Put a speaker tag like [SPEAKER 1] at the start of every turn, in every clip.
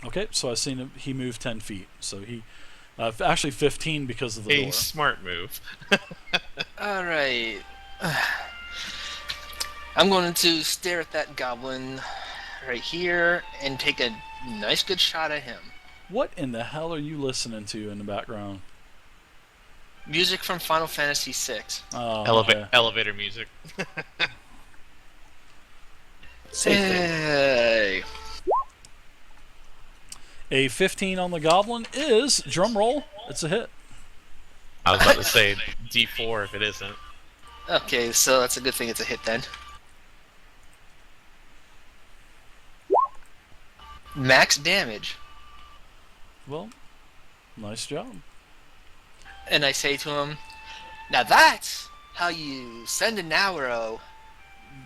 [SPEAKER 1] Okay, so I seen him, he moved 10 feet. So he actually 15 because of the
[SPEAKER 2] A
[SPEAKER 1] door.
[SPEAKER 2] smart move.
[SPEAKER 3] Alright. I'm going to stare at that goblin right here and take a nice good shot at him.
[SPEAKER 1] What in the hell are you listening to in the background?
[SPEAKER 3] Music from Final Fantasy VI.
[SPEAKER 1] Oh, okay.
[SPEAKER 2] Elevator music.
[SPEAKER 3] Hey.
[SPEAKER 1] A 15 on the goblin is, drum roll, it's a hit.
[SPEAKER 2] I was about to say D4 if it isn't.
[SPEAKER 3] Okay, so that's a good thing it's a hit then. Max damage.
[SPEAKER 1] Well, nice job.
[SPEAKER 3] And I say to him, now that's how you send an arrow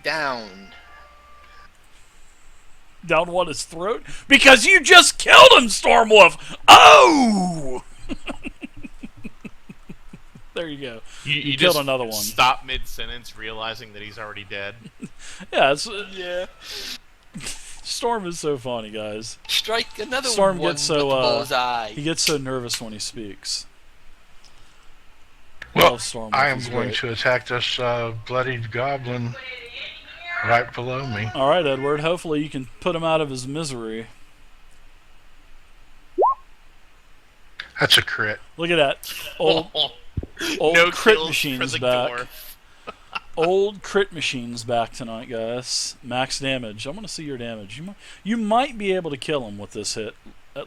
[SPEAKER 3] down.
[SPEAKER 1] Down what, his throat? Because you just killed him, Stormwolf! Oh! There you go.
[SPEAKER 2] You
[SPEAKER 1] killed
[SPEAKER 2] just
[SPEAKER 1] another one.
[SPEAKER 2] Stop mid-sentence realizing that he's already dead.
[SPEAKER 1] Yeah, it's,
[SPEAKER 3] Yeah.
[SPEAKER 1] Storm is so funny, guys.
[SPEAKER 3] Strike another
[SPEAKER 1] Storm
[SPEAKER 3] one
[SPEAKER 1] gets
[SPEAKER 3] with
[SPEAKER 1] so
[SPEAKER 3] the bullseye.
[SPEAKER 1] he gets so nervous when he speaks.
[SPEAKER 4] Well,
[SPEAKER 1] Storm,
[SPEAKER 4] I am going to attack this bloodied goblin right below me.
[SPEAKER 1] All right, Edward. Hopefully you can put him out of his misery.
[SPEAKER 4] That's a crit.
[SPEAKER 1] Look at that. Old
[SPEAKER 2] No
[SPEAKER 1] crit
[SPEAKER 2] kills
[SPEAKER 1] machine's
[SPEAKER 2] for the
[SPEAKER 1] back.
[SPEAKER 2] dwarf.
[SPEAKER 1] Old crit machine's back tonight, guys. Max damage. I want to see your damage. You might be able to kill him with this hit,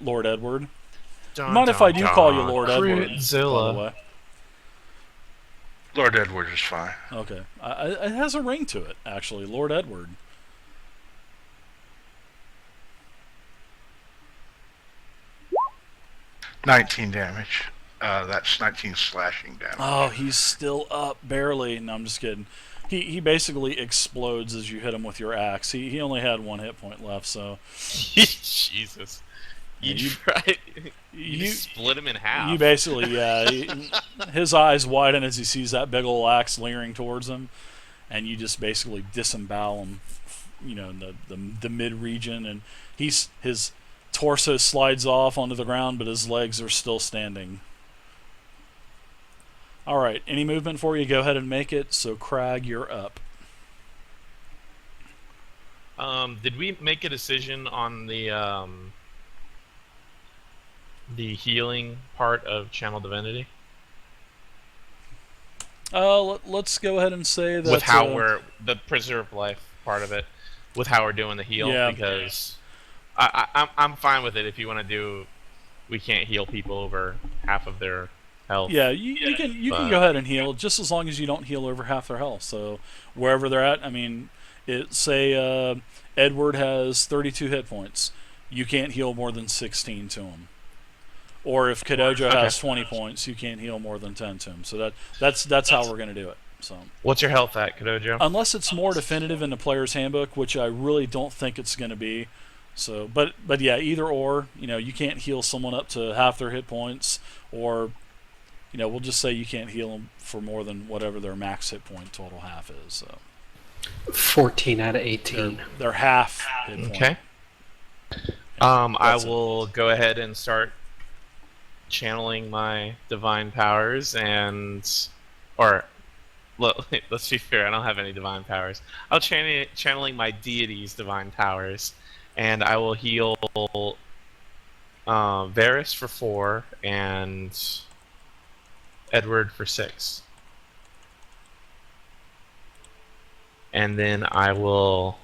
[SPEAKER 1] Lord Edward.
[SPEAKER 2] Dun,
[SPEAKER 1] Mind if I do
[SPEAKER 2] dun,
[SPEAKER 1] call you
[SPEAKER 2] dun.
[SPEAKER 1] Lord Edward?
[SPEAKER 5] Critzilla.
[SPEAKER 1] By the way.
[SPEAKER 4] Lord Edward is fine.
[SPEAKER 1] Okay. It has a ring to it, actually. Lord Edward.
[SPEAKER 4] $19 damage. That's 19 slashing damage.
[SPEAKER 1] Oh, he's still up, barely. No, I'm just kidding. He basically explodes as you hit him with your axe. He only had 1 hit point left, so...
[SPEAKER 2] Jesus. You
[SPEAKER 1] you-
[SPEAKER 2] tried... You
[SPEAKER 1] you-
[SPEAKER 2] just split him in half.
[SPEAKER 1] You basically, yeah. His eyes widen as he sees that big old axe leering towards him, and you just basically disembowel him, you know, in the mid region, and his torso slides off onto the ground, but his legs are still standing. All right, any movement for you? Go ahead and make it. So, Crag, you're up.
[SPEAKER 2] Did we make a decision on the healing part of Channel Divinity?
[SPEAKER 1] Let's go ahead and say that
[SPEAKER 2] With how we're the preserve life part of it, with how we're doing the heal,
[SPEAKER 1] Yeah.
[SPEAKER 2] because I'm fine with it. If you want to do, we can't heal people over half of their health.
[SPEAKER 1] Yeah, you can go ahead and heal just as long as you don't heal over half their health. So wherever they're at, I mean, say Edward has 32 hit points, you can't heal more than 16 to him. Or if Kadojo has 20 points, you can't heal more than 10 to him. So that's how we're going to do it. So
[SPEAKER 2] What's your health at, Kadojo?
[SPEAKER 1] unless it's more definitive in the player's handbook, which I really don't think it's going to be. So, but yeah, either or, you know, you can't heal someone up to half their hit points, or, you know, we'll just say you can't heal them for more than whatever their max hit point total half is. So
[SPEAKER 5] 14 out of 18.
[SPEAKER 1] they're half hit point.
[SPEAKER 2] Okay. I
[SPEAKER 1] That's it.
[SPEAKER 2] will go ahead and start channeling my divine powers let's be fair, I don't have any divine powers. I'll channeling my deity's divine powers, and I will heal Varys for 4 and Edward for 6. And then I will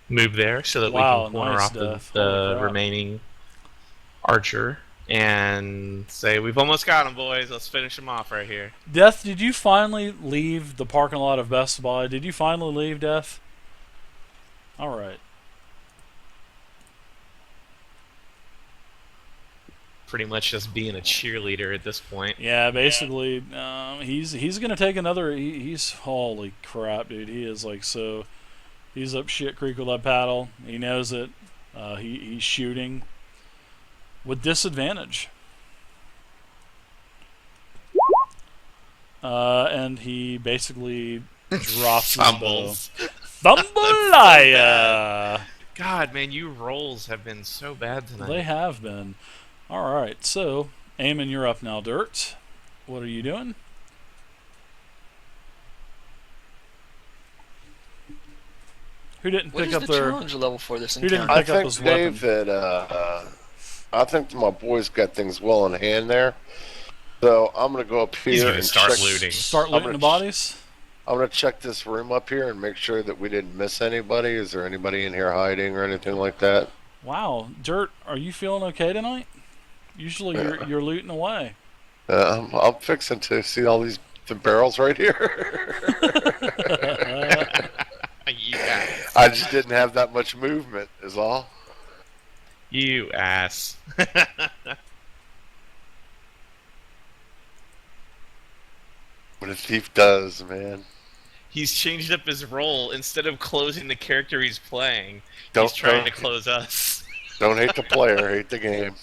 [SPEAKER 2] move there so that
[SPEAKER 1] Wow,
[SPEAKER 2] we can corner
[SPEAKER 1] nice,
[SPEAKER 2] off
[SPEAKER 1] Death.
[SPEAKER 2] the
[SPEAKER 1] Holy crap.
[SPEAKER 2] remaining archer and say, we've almost got him, boys. Let's finish him off right here.
[SPEAKER 1] Death, did you finally leave the parking lot of Best Buy? Did you finally leave, Death? All right.
[SPEAKER 2] Pretty much just being a cheerleader at this point.
[SPEAKER 1] Yeah, basically, he's gonna take another. He's holy crap, dude. He is like so. He's up shit creek with that paddle. He knows it. He's shooting with disadvantage. And he basically drops his bow.
[SPEAKER 2] Fumbles.
[SPEAKER 1] Thumbalaya!
[SPEAKER 2] God, man, you rolls have been so bad tonight.
[SPEAKER 1] They have been. Alright, so, Eamon, you're up now, Dirt. What are you doing? Who didn't
[SPEAKER 3] What
[SPEAKER 1] pick
[SPEAKER 3] is
[SPEAKER 1] up
[SPEAKER 3] the
[SPEAKER 1] their...
[SPEAKER 3] challenge level for this
[SPEAKER 1] Who didn't
[SPEAKER 3] encounter?
[SPEAKER 1] pick
[SPEAKER 6] I
[SPEAKER 1] up
[SPEAKER 6] think,
[SPEAKER 1] his weapon?
[SPEAKER 6] Dave, that I think my boys got things well in hand there. So I'm gonna go up
[SPEAKER 2] He's
[SPEAKER 6] here
[SPEAKER 2] gonna
[SPEAKER 6] and
[SPEAKER 2] start
[SPEAKER 6] check.
[SPEAKER 2] looting.
[SPEAKER 1] Start looting the bodies?
[SPEAKER 6] I'm gonna check this room up here and make sure that we didn't miss anybody. Is there anybody in here hiding or anything like that?
[SPEAKER 1] Wow, Dirt, are you feeling okay tonight? Usually you're looting away.
[SPEAKER 6] I'm fixing to see all the barrels right here.
[SPEAKER 2] You ass.
[SPEAKER 6] I just didn't have that much movement, is all.
[SPEAKER 2] You ass.
[SPEAKER 6] What a thief does, man.
[SPEAKER 2] He's changed up his role. Instead of closing the character he's playing, he's
[SPEAKER 6] Don't
[SPEAKER 2] trying to close us.
[SPEAKER 6] Don't hate the player, hate the game.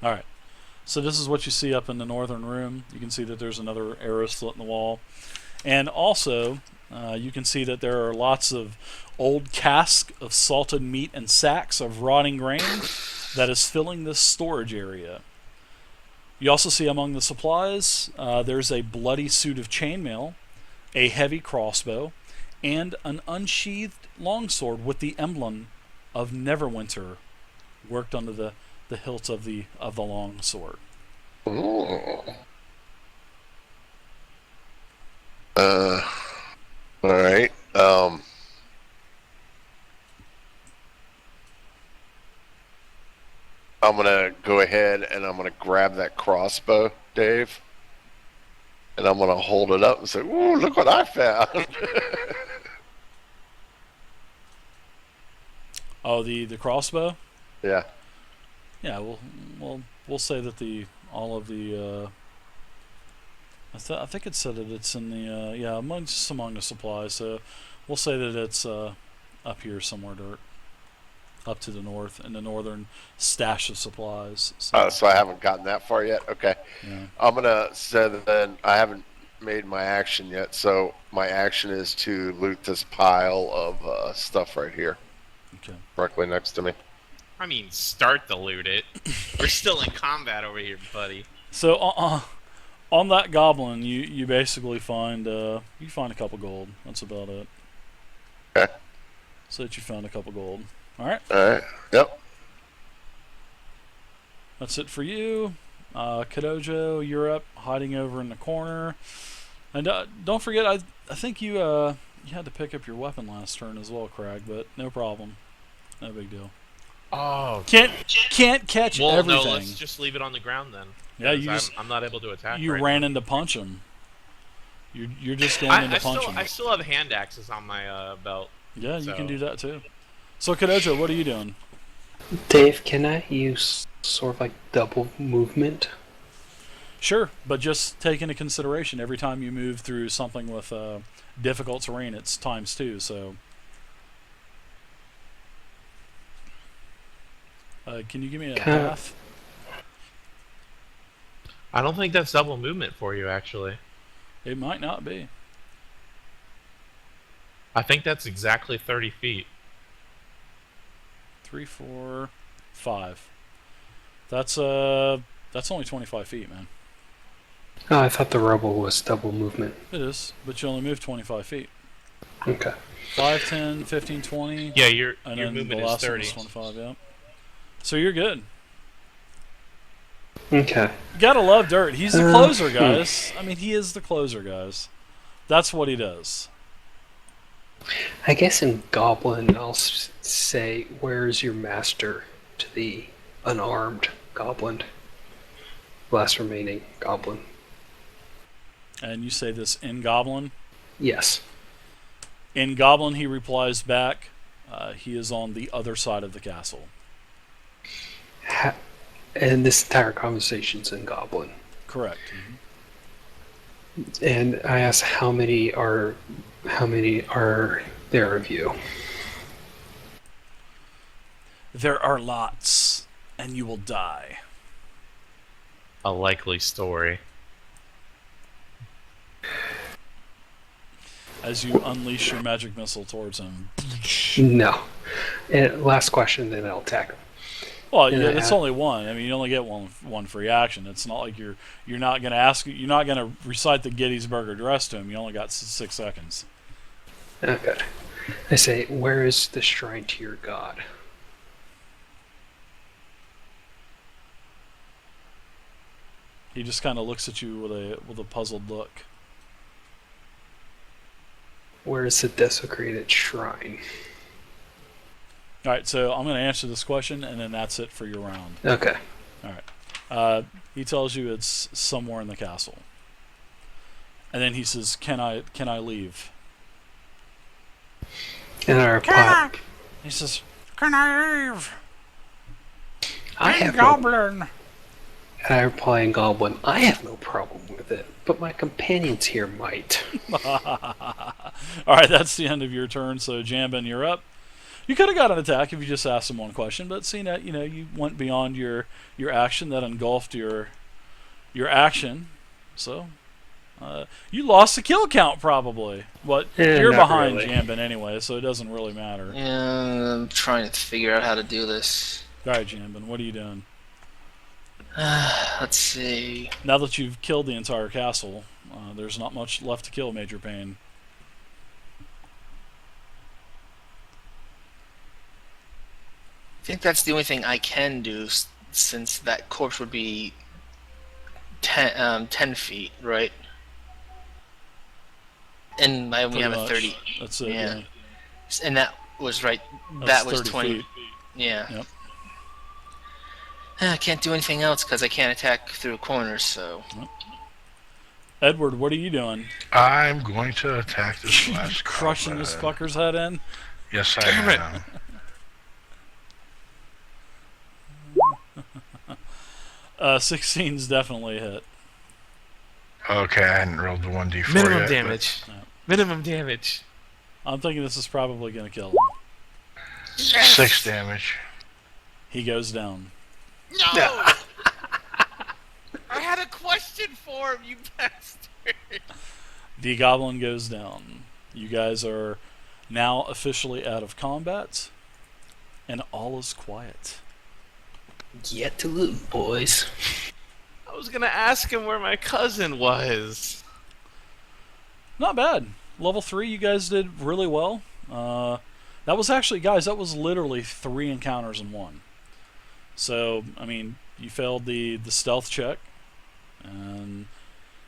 [SPEAKER 1] Alright, so this is what you see up in the northern room. You can see that there's another arrow slit in the wall. And also, you can see that there are lots of old casks of salted meat and sacks of rotting grain that is filling this storage area. You also see among the supplies, there's a bloody suit of chainmail, a heavy crossbow, and an unsheathed longsword with the emblem of Neverwinter worked onto the hilt of the longsword.
[SPEAKER 6] Ooh. Alright. I'm gonna go ahead and I'm gonna grab that crossbow, Dave. And I'm gonna hold it up and say, "Ooh, look what I found!"
[SPEAKER 1] Oh, the crossbow?
[SPEAKER 6] Yeah.
[SPEAKER 1] Yeah, we'll say that all of the I think it said that it's in the among the supplies. So we'll say that it's up here somewhere, Dirt, up to the north in the northern stash of supplies.
[SPEAKER 6] So I haven't gotten that far yet. Okay.
[SPEAKER 1] Yeah.
[SPEAKER 6] I'm gonna say that then I haven't made my action yet. So my action is to loot this pile of stuff right here,
[SPEAKER 1] Okay.
[SPEAKER 6] directly next to me.
[SPEAKER 2] I mean, start to loot it. We're still in combat over here, buddy.
[SPEAKER 1] So on that goblin, you basically find a couple gold. That's about it.
[SPEAKER 6] Okay.
[SPEAKER 1] So that you found a couple gold. All right.
[SPEAKER 6] All right. Yep.
[SPEAKER 1] That's it for you. Kadojo, you're up, hiding over in the corner. And don't forget, I think you had to pick up your weapon last turn as well, Crag, but no problem. No big deal.
[SPEAKER 2] Oh.
[SPEAKER 1] Can't catch
[SPEAKER 2] Well,
[SPEAKER 1] everything.
[SPEAKER 2] no, let's just leave it on the ground then.
[SPEAKER 1] Yeah,
[SPEAKER 2] I'm not able to attack.
[SPEAKER 1] you
[SPEAKER 2] right
[SPEAKER 1] ran
[SPEAKER 2] now.
[SPEAKER 1] in to punch him. You're just going in to punch him.
[SPEAKER 2] I still have hand axes on my belt.
[SPEAKER 1] Yeah, you
[SPEAKER 2] so.
[SPEAKER 1] can do that too. So Kadojo, what are you doing?
[SPEAKER 5] Dave, can I use sort of like double movement?
[SPEAKER 1] Sure, but just take into consideration every time you move through something with difficult terrain, it's ×2. So, can you give me a path?
[SPEAKER 2] I don't think that's double movement for you, actually.
[SPEAKER 1] It might not be.
[SPEAKER 2] I think that's exactly 30 feet.
[SPEAKER 1] 3, 4, 5. That's only 25 feet, man.
[SPEAKER 5] Oh, I thought the rubble was double movement.
[SPEAKER 1] It is, but you only move 25 feet.
[SPEAKER 5] Okay.
[SPEAKER 1] 5, 10, 15, 20.
[SPEAKER 2] Yeah, your
[SPEAKER 1] And then
[SPEAKER 2] movement
[SPEAKER 1] the
[SPEAKER 2] is
[SPEAKER 1] last
[SPEAKER 2] 30.
[SPEAKER 1] one is 25, yeah. So you're good.
[SPEAKER 5] Okay.
[SPEAKER 1] You gotta love Dirt. He's the closer, guys. I mean, he is the closer, guys. That's what he does.
[SPEAKER 5] I guess in Goblin, I'll say, "Where's your master?" to the unarmed goblin. Last remaining goblin.
[SPEAKER 1] And you say this in Goblin.
[SPEAKER 5] Yes.
[SPEAKER 1] In Goblin, he replies back, he is on the other side of the castle.
[SPEAKER 5] And this entire conversation's in Goblin.
[SPEAKER 1] Correct.
[SPEAKER 5] And I asked how many are there of you?
[SPEAKER 1] There are lots, and you will die.
[SPEAKER 2] a likely story.
[SPEAKER 1] As you unleash your magic missile towards him.
[SPEAKER 5] No. And last question, then I'll attack him.
[SPEAKER 1] Well,
[SPEAKER 5] Yeah,
[SPEAKER 1] yeah, it's only one. I mean, you only get one free action. It's not like you're not going to ask. You're not going to recite the Gettysburg Address to him. You only got 6 seconds.
[SPEAKER 5] Okay. I say, where is the shrine to your god?
[SPEAKER 1] He just kind of looks at you with a puzzled look.
[SPEAKER 5] Where is the desecrated shrine?
[SPEAKER 1] All right, so I'm going to answer this question, and then that's it for your round.
[SPEAKER 5] Okay.
[SPEAKER 1] All right. He tells you it's somewhere in the castle, and then he says, "Can I leave?"
[SPEAKER 5] And I reply,
[SPEAKER 1] He says, "Can I leave?"
[SPEAKER 5] I have
[SPEAKER 1] Goblin.
[SPEAKER 5] And I reply in Goblin, I have no problem with it, but my companions here might.
[SPEAKER 1] All right, that's the end of your turn. So Jambin, you're up. You could have got an attack if you just asked him one question, but seeing that you went beyond your action, that engulfed your action. So you lost the kill count probably, but you're
[SPEAKER 5] not
[SPEAKER 1] behind
[SPEAKER 5] really.
[SPEAKER 1] Jambin anyway, so it doesn't really matter.
[SPEAKER 3] Yeah, I'm trying to figure out how to do this.
[SPEAKER 1] All right, Jambin, what are you doing?
[SPEAKER 3] Let's see.
[SPEAKER 1] Now that you've killed the entire castle, there's not much left to kill, Major Payne.
[SPEAKER 3] I think that's the only thing I can do, since that corpse would be 10 feet, right? And I only
[SPEAKER 1] Pretty
[SPEAKER 3] have a
[SPEAKER 1] much.
[SPEAKER 3] 30.
[SPEAKER 1] That's it.
[SPEAKER 3] Yeah.
[SPEAKER 1] Yeah.
[SPEAKER 3] And that was right.
[SPEAKER 1] That's
[SPEAKER 3] That was
[SPEAKER 1] 30
[SPEAKER 3] 20.
[SPEAKER 1] feet.
[SPEAKER 3] Yeah.
[SPEAKER 1] Yep.
[SPEAKER 3] I can't do anything else because I can't attack through corners, so.
[SPEAKER 1] Edward, what are you doing?
[SPEAKER 4] I'm going to attack this last
[SPEAKER 1] Crushing this
[SPEAKER 4] goblin.
[SPEAKER 1] fucker's head in?
[SPEAKER 4] Yes, I
[SPEAKER 2] Damn it.
[SPEAKER 4] am.
[SPEAKER 1] 16's definitely a hit.
[SPEAKER 4] Okay, I hadn't rolled the 1d4
[SPEAKER 2] Minimum
[SPEAKER 4] yet,
[SPEAKER 2] damage.
[SPEAKER 1] No.
[SPEAKER 2] Minimum damage.
[SPEAKER 1] I'm thinking this is probably going to kill him.
[SPEAKER 4] but 6 damage.
[SPEAKER 1] He goes down.
[SPEAKER 2] No! I had a question for him, you bastard!
[SPEAKER 1] The goblin goes down. You guys are now officially out of combat, and all is quiet.
[SPEAKER 5] Get to loot, boys.
[SPEAKER 2] I was gonna ask him where my cousin was.
[SPEAKER 1] Not bad. Level 3, you guys did really well. That was actually, guys, that was literally 3 encounters in one. So, I mean, you failed the stealth check. And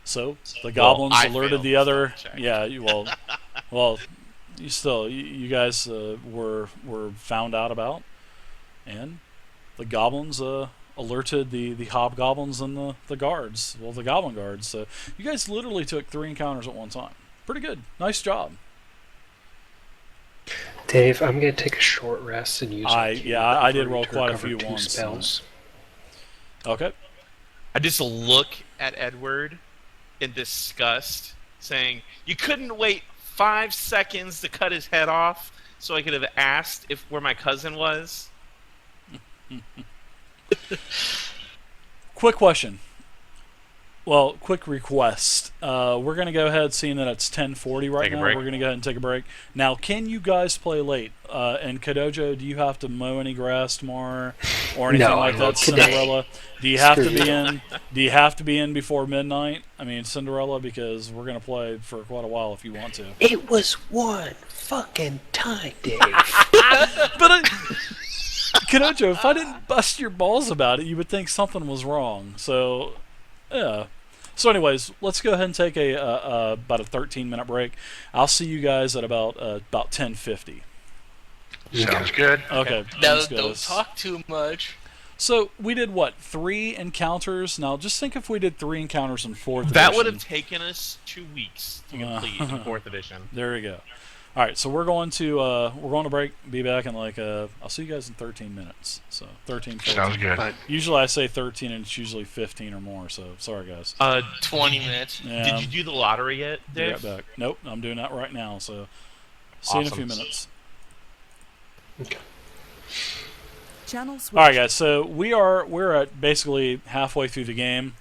[SPEAKER 1] so, the goblins
[SPEAKER 2] I
[SPEAKER 1] alerted
[SPEAKER 2] failed
[SPEAKER 1] the
[SPEAKER 2] the
[SPEAKER 1] other...
[SPEAKER 2] stealth check.
[SPEAKER 1] Yeah, well, you guys were found out about. And the goblins alerted the hobgoblins and the guards. Well, the goblin guards. So, you guys literally took 3 encounters at one time. Pretty good. Nice job.
[SPEAKER 5] Dave, I'm going to take a short rest and use
[SPEAKER 1] I did roll
[SPEAKER 5] to
[SPEAKER 1] quite a
[SPEAKER 5] recover
[SPEAKER 1] few
[SPEAKER 5] 2
[SPEAKER 1] ones.
[SPEAKER 5] spells.
[SPEAKER 1] Okay.
[SPEAKER 2] I just look at Edward in disgust, saying, "You couldn't wait 5 seconds to cut his head off so I could have asked where my cousin was?"
[SPEAKER 1] Quick question. Well, quick request. We're going to go ahead, seeing that it's 10:40 right
[SPEAKER 2] Take a
[SPEAKER 1] now.
[SPEAKER 2] break.
[SPEAKER 1] We're going to go ahead and take a break. Now, can you guys play late? And Kadojo, do you have to mow any grass tomorrow or anything
[SPEAKER 5] No,
[SPEAKER 1] like
[SPEAKER 5] I
[SPEAKER 1] that?
[SPEAKER 5] will today.
[SPEAKER 1] Cinderella, do you have to
[SPEAKER 5] Screw
[SPEAKER 1] be in? Do you have to be in before midnight? I mean, Cinderella, because we're going to play for quite a while if you want to.
[SPEAKER 5] It was one fucking time, Dave.
[SPEAKER 1] But Kadojo, if I didn't bust your balls about it, you would think something was wrong. So, yeah. So, anyways, let's go ahead and take about a 13-minute break. I'll see you guys at about 10:50.
[SPEAKER 4] Sounds good.
[SPEAKER 1] Okay.
[SPEAKER 3] Don't,
[SPEAKER 1] thanks, guys.
[SPEAKER 3] talk too much.
[SPEAKER 1] So we did what? 3 encounters. Now, just think if we did 3 encounters in 4th
[SPEAKER 2] That
[SPEAKER 1] edition.
[SPEAKER 2] would have taken us 2 weeks to complete in 4th edition.
[SPEAKER 1] There we go. All right, so we're going to break. Be back in I'll see you guys in 13 minutes. So 13. 14.
[SPEAKER 4] Sounds good.
[SPEAKER 5] Fine.
[SPEAKER 1] Usually I say 13, and it's usually 15 or more. So sorry, guys.
[SPEAKER 3] 20 minutes.
[SPEAKER 1] Yeah,
[SPEAKER 2] Did you do the lottery yet,
[SPEAKER 1] be
[SPEAKER 2] Dave?
[SPEAKER 1] right back. Nope, I'm doing that right now. So see you in a few
[SPEAKER 2] Awesome.
[SPEAKER 1] minutes.
[SPEAKER 5] Okay.
[SPEAKER 7] Channel switch.
[SPEAKER 1] All right, guys. So we're at basically halfway through the game.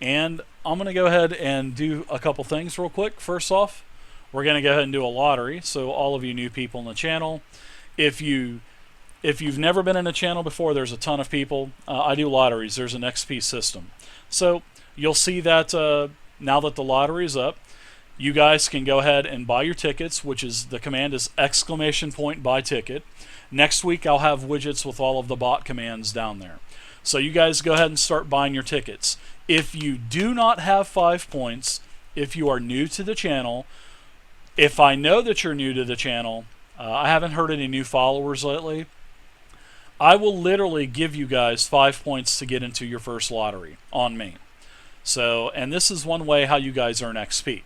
[SPEAKER 1] And I'm going to go ahead and do a couple things real quick. First off, we're going to go ahead and do a lottery. So all of you new people in the channel, if you've never been in a channel before, there's a ton of people. I do lotteries. There's an XP system. So you'll see that now that the lottery is up, you guys can go ahead and buy your tickets, which is the command is !buy ticket. Next week I'll have widgets with all of the bot commands down there. So you guys go ahead and start buying your tickets. If you do not have 5 points, if you are new to the channel, if I know that you're new to the channel, I haven't heard any new followers lately, I will literally give you guys 5 points to get into your first lottery on me. So, and this is one way how you guys earn XP.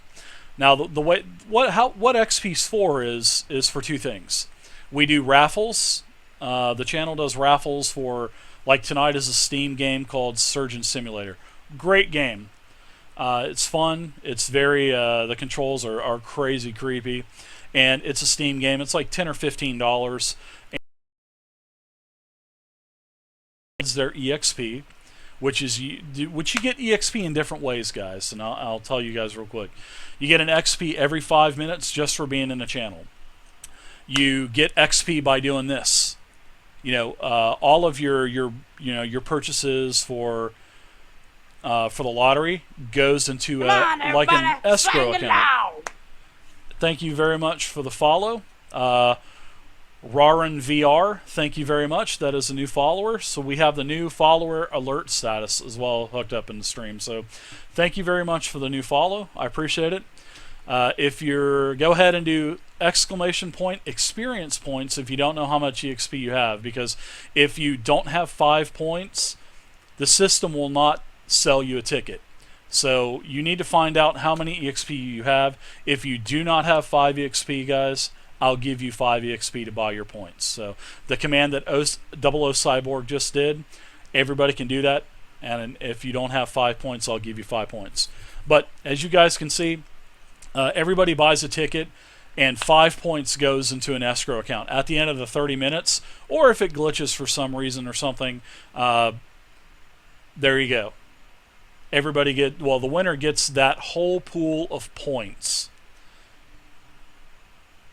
[SPEAKER 1] Now, the way what XP's for is for two things. We do raffles. The channel does raffles for, like tonight is a Steam game called Surgeon Simulator. Great game. It's fun. It's very the controls are crazy creepy, and it's a Steam game. It's like $10 or $15. It's their EXP, which you get EXP in different ways, guys, and I'll tell you guys real quick. You get an XP every 5 minutes just for being in the channel. You get XP by doing this. You know, all of your purchases for the lottery goes into like an escrow account. Thank you very much for the follow. Rarin VR, thank you very much. That is a new follower. So we have the new follower alert status as well hooked up in the stream. So thank you very much for the new follow. I appreciate it. If you're go ahead and do experience points if you don't know how much EXP you have, because if you don't have 5 points, the system will not sell you a ticket. So you need to find out how many EXP you have. If you do not have 5 EXP, guys, I'll give you 5 EXP to buy your points. So the command that 00 Cyborg just did, everybody can do that. And if you don't have 5 points, I'll give you 5 points. But as you guys can see, everybody buys a ticket, and 5 points goes into an escrow account at the end of the 30 minutes. Or if it glitches for some reason or something, there you go. The winner gets that whole pool of points.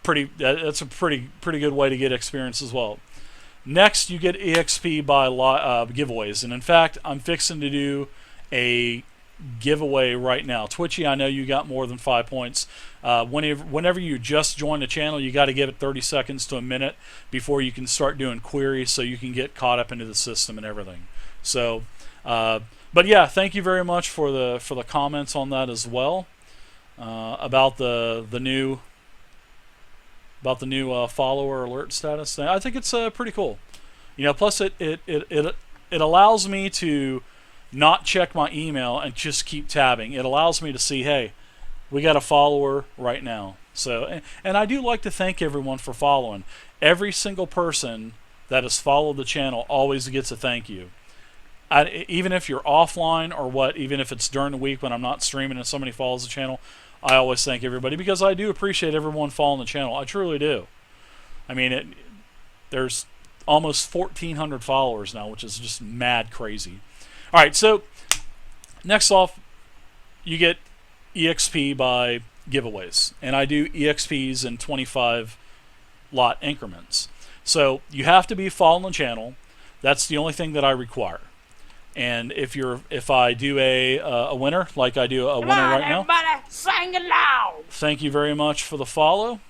[SPEAKER 1] That's a pretty good way to get experience as well. Next, you get EXP by giveaways, and in fact, I'm fixing to do a giveaway right now. Twitchy, I know you got more than 5 points. Whenever you just join the channel, you got to give it 30 seconds to a minute before you can start doing queries, so you can get caught up into the system and everything. So, but yeah, thank you very much for the comments on that as well, about the new follower alert status thing. I think it's pretty cool. You know, plus it allows me to not check my email and just keep tabbing. It allows me to see, hey, we got a follower right now. So, and I do like to thank everyone for following. Every single person that has followed the channel always gets a thank you. Even if you're offline or what, even if it's during the week when I'm not streaming and somebody follows the channel, I always thank everybody, because I do appreciate everyone following the channel. I truly do. I mean, there's almost 1,400 followers now, which is just mad crazy. All right, so next off, you get EXP by giveaways, and I do EXPs in 25 lot increments. So you have to be following the channel. That's the only thing that I require. And if I do a winner, like I do a winner right now, sing it loud. Thank you very much for the follow.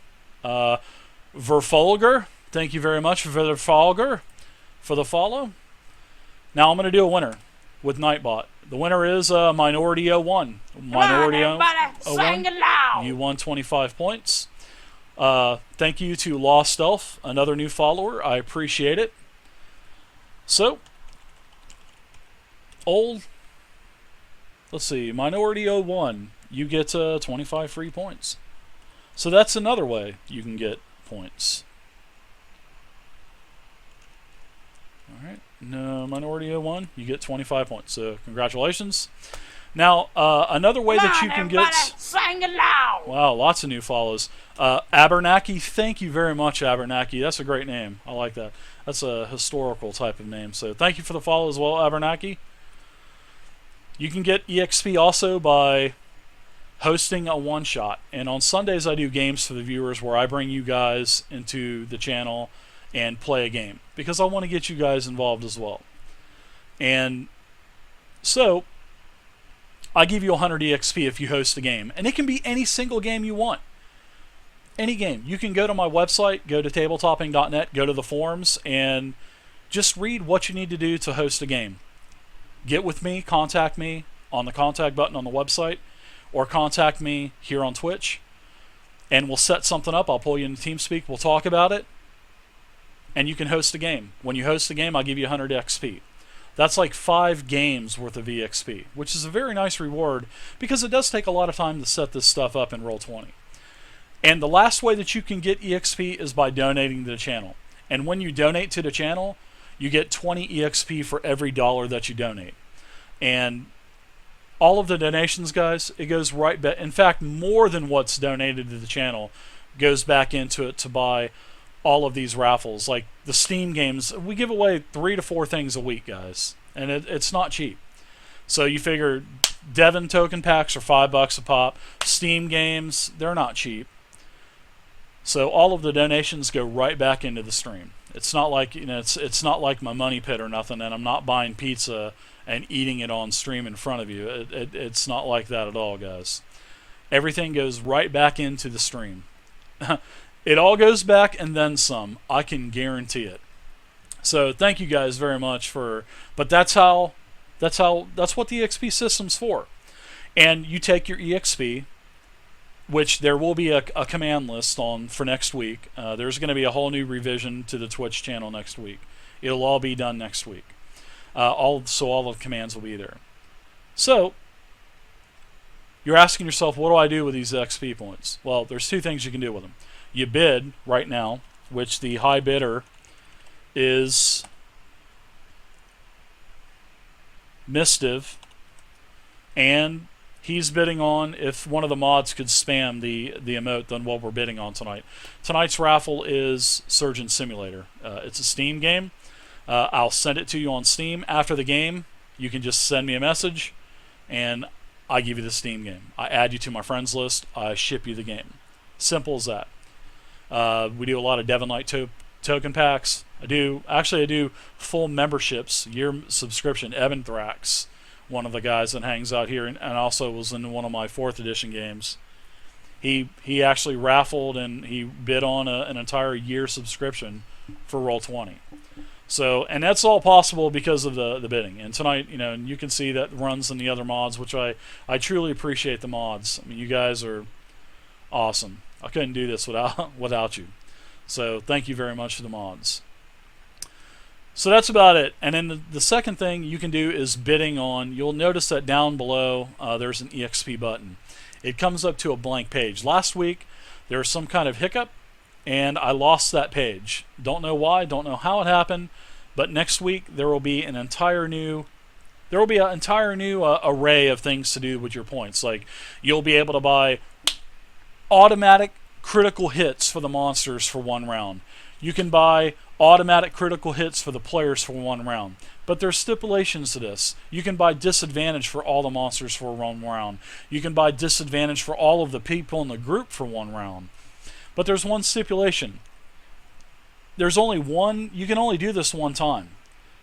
[SPEAKER 1] Verfolger, thank you very much for the follow. Now I'm going to do a winner with Nightbot. The winner is Minority 01. Minority 01, you won 25 points. Thank you to Lost Elf, another new follower. I appreciate it. So, let's see, Minority 01, you get 25 free points. So that's another way you can get points. Alright, no, Minority 01, you get 25 points. So congratulations. Now, another way that you can get... Sing it loud. Wow, lots of new follows. Abernaki, thank you very much, Abernaki. That's a great name. I like that. That's a historical type of name. So thank you for the follow as well, Abernaki. You can get EXP also by hosting a one-shot. And on Sundays I do games for the viewers where I bring you guys into the channel and play a game. Because I want to get you guys involved as well. And so, I give you 100 EXP if you host a game. And it can be any single game you want. Any game. You can go to my website, go to tabletopping.net, go to the forums, and just read what you need to do to host a game. Get with me, contact me on the contact button on the website, or contact me here on Twitch, and we'll set something up. I'll pull you into TeamSpeak, we'll talk about it, and you can host a game. When you host a game, I'll give you 100 XP. That's like 5 games worth of EXP, which is a very nice reward because it does take a lot of time to set this stuff up in Roll20. And the last way that you can get EXP is by donating to the channel. And when you donate to the channel, you get 20 EXP for every dollar that you donate. And all of the donations, guys, it goes right back. In fact, more than what's donated to the channel goes back into it to buy all of these raffles. Like the Steam games, we give away 3 to 4 things a week, guys. And it's not cheap. So you figure Devon token packs are $5 a pop. Steam games, they're not cheap. So all of the donations go right back into the stream. It's not like, you know, it's not like my money pit or nothing, and I'm not buying pizza and eating it on stream in front of you. It's not like that at all, guys. Everything goes right back into the stream. It all goes back and then some. I can guarantee it. So thank you guys very much for. But that's what the EXP system's for. And you take your EXP, which there will be a command list on for next week. There's going to be a whole new revision to the Twitch channel next week. It'll all be done next week. All the commands will be there. So you're asking yourself, what do I do with these XP points? Well, there's 2 things you can do with them. You bid right now, which the high bidder is Mistiv, and he's bidding on if one of the mods could spam the emote than what we're bidding on tonight. Tonight's raffle is Surgeon Simulator. It's a Steam game. I'll send it to you on Steam. After the game, you can just send me a message, and I give you the Steam game. I add you to my friends list. I ship you the game. Simple as that. We do a lot of Devon Light token packs. I do full memberships, year subscription. Evan Thrax, one of the guys that hangs out here, and also was in one of my 4th edition games. He actually raffled and he bid on an entire year subscription for Roll20. So, and that's all possible because of the bidding. And tonight, you know, and you can see that runs in the other mods, which I truly appreciate the mods. I mean, you guys are awesome. I couldn't do this without you. So thank you very much to the mods. So that's about it. And then the second thing you can do is bidding on. You'll notice that down below there's an EXP button. It comes up to a blank page. Last week there was some kind of hiccup and I lost that page. Don't know why, don't know how it happened, but next week there will be an entire new array of things to do with your points. Like you'll be able to buy automatic critical hits for the monsters for 1 round. You can buy automatic critical hits for the players for 1 round. But there's stipulations to this. You can buy disadvantage for all the monsters for 1 round. You can buy disadvantage for all of the people in the group for 1 round. But there's one stipulation. There's only one, you can only do this 1 time.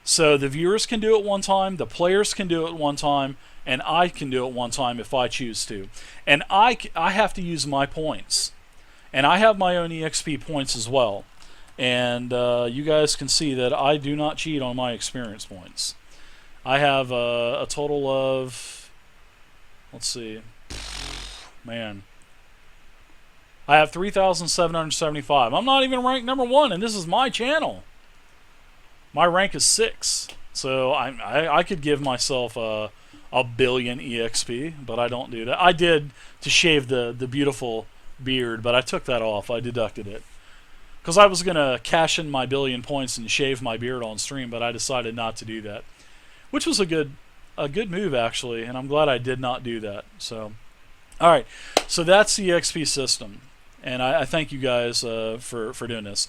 [SPEAKER 1] So the viewers can do it 1 time, the players can do it 1 time, and I can do it 1 time if I choose to. And I have to use my points. And I have my own EXP points as well. And you guys can see that I do not cheat on my experience points. I have a total of, let's see, man, I have 3,775. I'm not even ranked number 1, and this is my channel. My rank is 6, so I could give myself a billion EXP, but I don't do that. I did to shave the beautiful beard, but I took that off. I deducted it. Because I was going to cash in my billion points and shave my beard on stream, but I decided not to do that. Which was a good move, actually, and I'm glad I did not do that. So, alright, so that's the EXP system. And I thank you guys for doing this.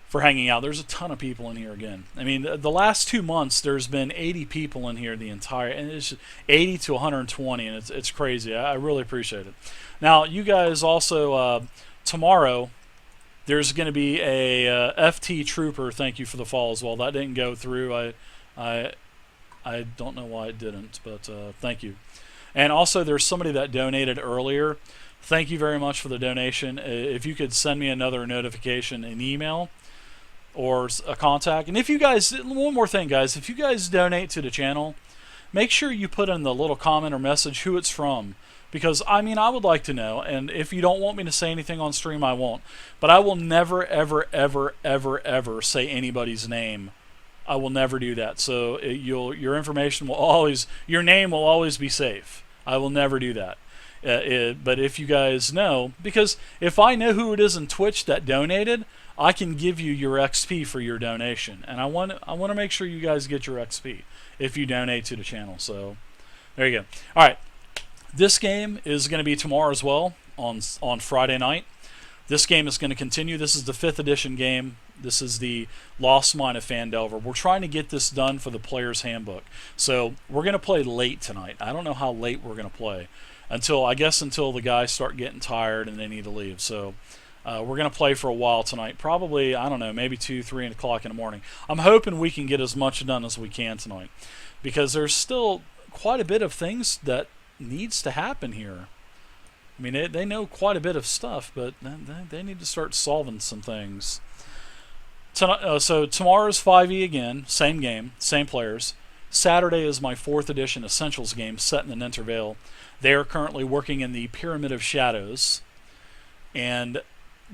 [SPEAKER 1] for hanging out. There's a ton of people in here again. I mean, the last 2 months, there's been 80 people in here the entire, and it's 80 to 120, and it's crazy. I really appreciate it. Now, you guys also, tomorrow, there's going to be a FT Trooper thank you for the fall as well. That didn't go through. I don't know why it didn't, but thank you. And also, there's somebody that donated earlier. Thank you very much for the donation. If you could send me another notification, an email, or a contact. And if you guys, one more thing, guys, if you guys donate to the channel, make sure you put in the little comment or message who it's from. Because, I mean, I would like to know. And if you don't want me to say anything on stream, I won't. But I will never, ever, ever, ever, ever say anybody's name. I will never do that. So your information will always, your name will always be safe. I will never do that. But if you guys know, because if I know who it is in Twitch that donated, I can give you your XP for your donation, and I want to make sure you guys get your XP if you donate to the channel. So there you go. All right, this game is going to be tomorrow as well on Friday night. This game is going to continue. This is the 5th edition game. This is the Lost Mine of Phandelver. We're trying to get this done for the player's handbook. So we're going to play late tonight. I don't know how late we're going to play until the guys start getting tired and they need to leave. So we're going to play for a while tonight. Probably, I don't know, maybe 2, 3 o'clock in the morning. I'm hoping we can get as much done as we can tonight, because there's still quite a bit of things that needs to happen here. I mean, they know quite a bit of stuff, but they need to start solving some things. So tomorrow's 5e again, same game, same players. Saturday is my 4th edition Essentials game set in the Intervale. They are currently working in the Pyramid of Shadows, and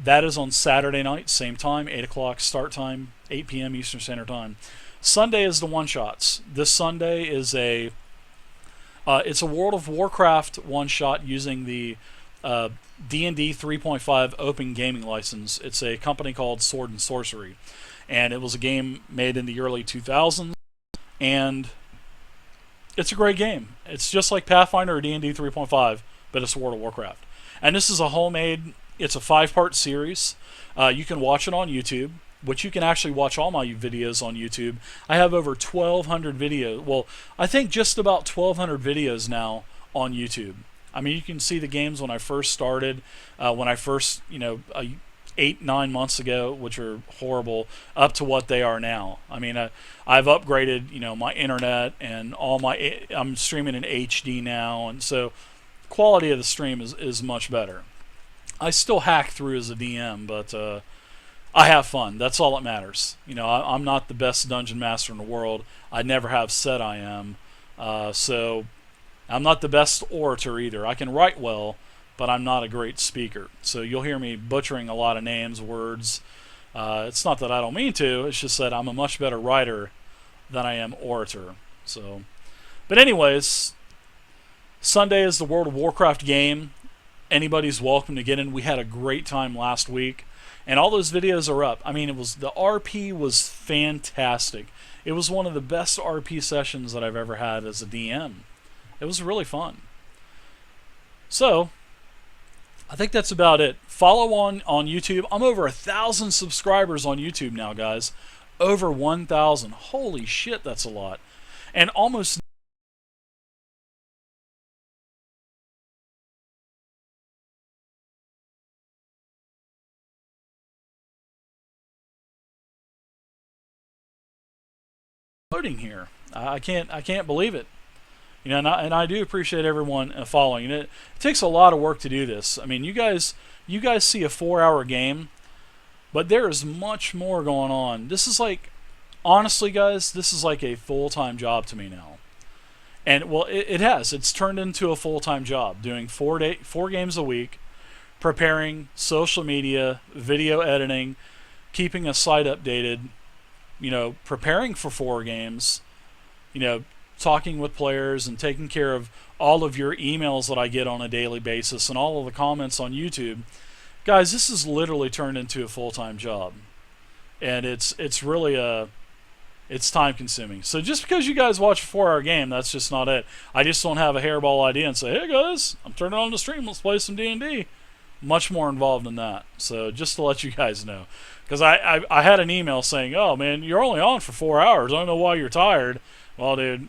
[SPEAKER 1] that is on Saturday night, same time, 8 o'clock start time, 8 p.m. Eastern Standard Time. Sunday is the one-shots. This Sunday is it's a World of Warcraft one-shot using the D&D 3.5 Open Gaming License. It's a company called Sword and Sorcery, and it was a game made in the early 2000s, and it's a great game. It's just like Pathfinder or D&D 3.5, but it's World of Warcraft. And this is a homemade, it's a 5-part series. You can watch it on YouTube, which you can actually watch all my videos on YouTube. I have over 1,200 videos. Well, I think just about 1,200 videos now on YouTube. I mean, you can see the games when I first started, 8-9 months ago, which are horrible, up to what they are now. I mean, I've upgraded, my internet and I'm streaming in HD now, and so quality of the stream is much better. I still hack through as a DM, but I have fun. That's all that matters. I'm not the best dungeon master in the world. I never have said I am. So I'm not the best orator either. I can write well, but I'm not a great speaker. So you'll hear me butchering a lot of names, words. It's not that I don't mean to. It's just that I'm a much better writer than I am orator. So, but anyways, Sunday is the World of Warcraft game. Anybody's welcome to get in. We had a great time last week, and all those videos are up. I mean, the RP was fantastic. It was one of the best RP sessions that I've ever had as a DM. It was really fun. So, I think that's about it. Follow on YouTube. I'm over 1,000 subscribers on YouTube now, guys. Over 1,000. Holy shit, that's a lot. And almost voting here. I can't believe it. And I do appreciate everyone following. It takes a lot of work to do this. I mean, you guys see a 4-hour game, but there is much more going on. This is like, honestly, guys, this is like a full-time job to me now. And well, it has. It's turned into a full-time job, doing 4 games a week, preparing social media, video editing, keeping a site updated, preparing for 4 games, talking with players and taking care of all of your emails that I get on a daily basis and all of the comments on YouTube. Guys, this is literally turned into a full-time job. And it's really it's time consuming. So just because you guys watch a 4-hour game, that's just not it. I just don't have a hairball idea and say, hey guys, I'm turning on the stream, let's play some D&D. much more involved in that. So just to let you guys know, because I had an email saying, "Oh man, you're only on for 4 hours. I don't know why you're tired." Well, dude,